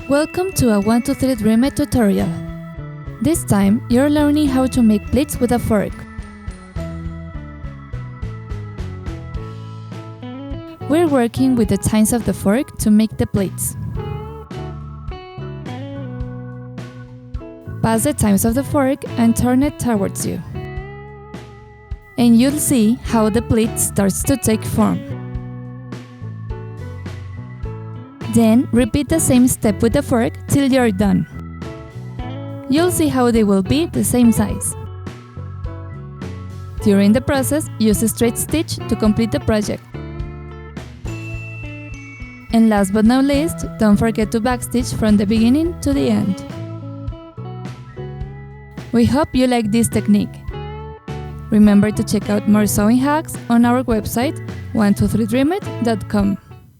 Welcome to a 1-2-3 Dream It tutorial. This time, you're learning how to make pleats with a fork. We're working with the tines of the fork to make the pleats. Pass the tines of the fork and turn it towards you. And you'll see how the pleat starts to take form. Then, repeat the same step with the fork till you're done. You'll see how they will be the same size. During the process, use a straight stitch to complete the project. And last but not least, don't forget to backstitch from the beginning to the end. We hope you like this technique. Remember to check out more sewing hacks on our website 123dreamit.com.